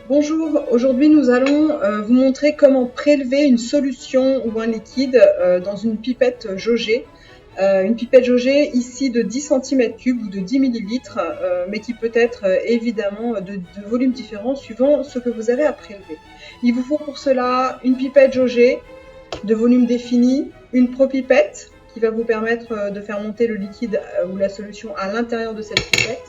Bonjour, aujourd'hui nous allons vous montrer comment prélever une solution ou un liquide dans une pipette jaugée. Une pipette jaugée ici de 10 cm3 ou de 10 ml, mais qui peut être évidemment de volumes différents suivant ce que vous avez à prélever. Il vous faut pour cela une pipette jaugée de volume défini, une propipette qui va vous permettre de faire monter le liquide ou la solution à l'intérieur de cette pipette,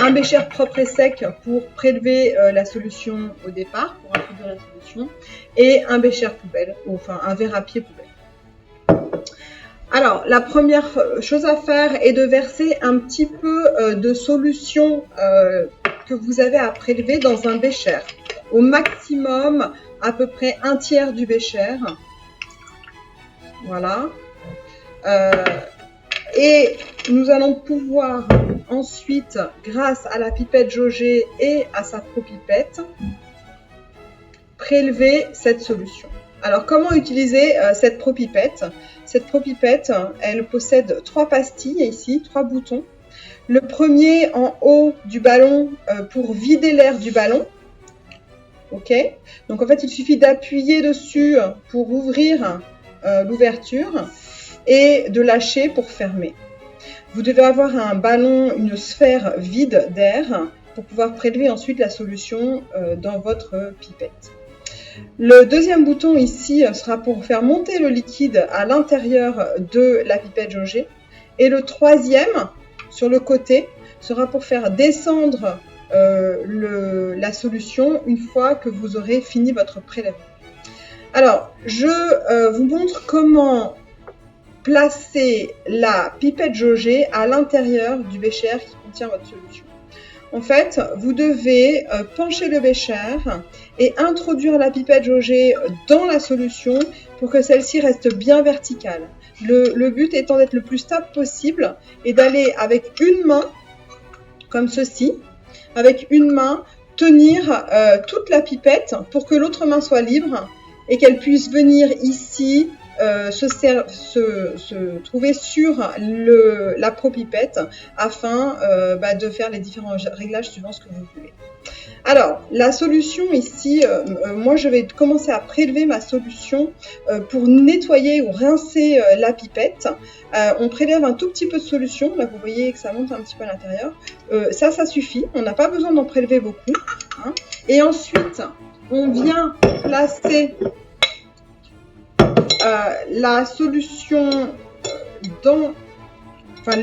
un bécher propre et sec pour prélever la solution au départ, pour introduire la solution, et un bécher poubelle, enfin un verre à pied poubelle. Alors, la première chose à faire est de verser un petit peu de solution que vous avez à prélever dans un bécher. Au maximum, à peu près un tiers du bécher. Voilà. Et nous allons pouvoir ensuite, grâce à la pipette jaugée et à sa propipette, prélever cette solution. Alors, comment utiliser cette propipette? Cette propipette, elle possède 3 pastilles ici, 3 boutons. Le premier en haut du ballon pour vider l'air du ballon. Ok. Donc, en fait, il suffit d'appuyer dessus pour ouvrir l'ouverture et de lâcher pour fermer. Vous devez avoir un ballon, une sphère vide d'air pour pouvoir prélever ensuite la solution dans votre pipette. Le deuxième bouton ici sera pour faire monter le liquide à l'intérieur de la pipette jaugée. Et le troisième, sur le côté, sera pour faire descendre la solution une fois que vous aurez fini votre prélèvement. Alors, je vous montre comment placer la pipette jaugée à l'intérieur du bécher qui contient votre solution. En fait, vous devez pencher le bécher et introduire la pipette jaugée dans la solution pour que celle-ci reste bien verticale. Le but étant d'être le plus stable possible et d'aller avec une main, comme ceci, avec une main, tenir toute la pipette pour que l'autre main soit libre et qu'elle puisse venir ici se trouver sur la propipette afin de faire les différents réglages suivant ce que vous voulez. Alors, la solution ici, moi je vais commencer à prélever ma solution pour nettoyer ou rincer la pipette. On prélève un tout petit peu de solution, là vous voyez que ça monte un petit peu à l'intérieur. Ça suffit, on n'a pas besoin d'en prélever beaucoup. Hein. Et ensuite, on vient placer la solution dans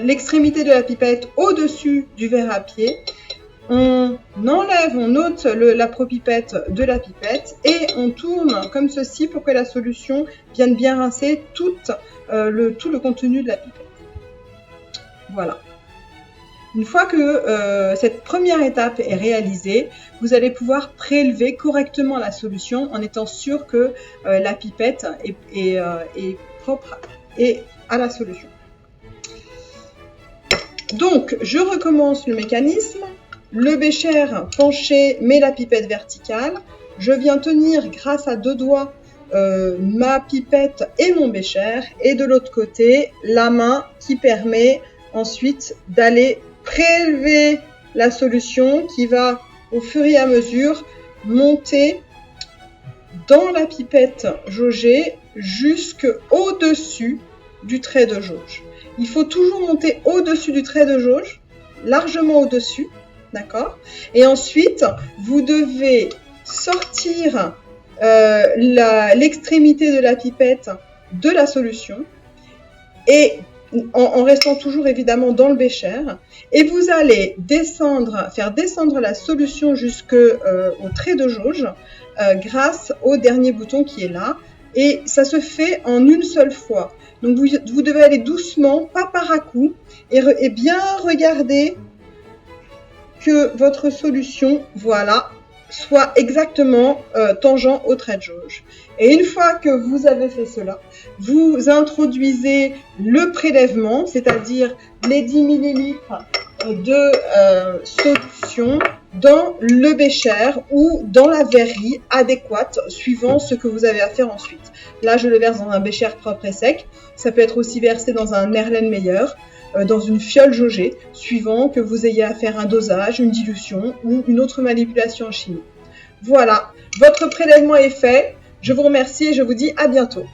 l'extrémité de la pipette au-dessus du verre à pied. On enlève, on ôte la propipette de la pipette et on tourne comme ceci pour que la solution vienne bien rincer tout le contenu de la pipette. Voilà. Une fois que cette première étape est réalisée, vous allez pouvoir prélever correctement la solution en étant sûr que la pipette est propre et à la solution. Donc, je recommence le mécanisme. Le bécher penché met la pipette verticale. Je viens tenir grâce à 2 doigts ma pipette et mon bécher. Et de l'autre côté, la main qui permet ensuite d'aller prélever la solution qui va au fur et à mesure monter dans la pipette jaugée jusqu'au-dessus du trait de jauge. Il faut toujours monter au-dessus du trait de jauge, largement au-dessus, d'accord? Et ensuite, vous devez sortir l'extrémité de la pipette de la solution et en restant toujours évidemment dans le bécher, et vous allez faire descendre la solution jusqu'au trait de jauge grâce au dernier bouton qui est là, et ça se fait en une seule fois. Donc vous devez aller doucement, pas par à-coup, et bien regarder que votre solution, voilà, soit exactement tangent au trait de jauge. Et une fois que vous avez fait cela, vous introduisez le prélèvement, c'est-à-dire les 10 ml de solution dans le bécher ou dans la verrerie adéquate suivant ce que vous avez à faire ensuite. Là, je le verse dans un bécher propre et sec. Ça peut être aussi versé dans un Erlenmeyer, dans une fiole jaugée, suivant que vous ayez à faire un dosage, une dilution ou une autre manipulation en chimie. Voilà, votre prélèvement est fait. Je vous remercie et je vous dis à bientôt.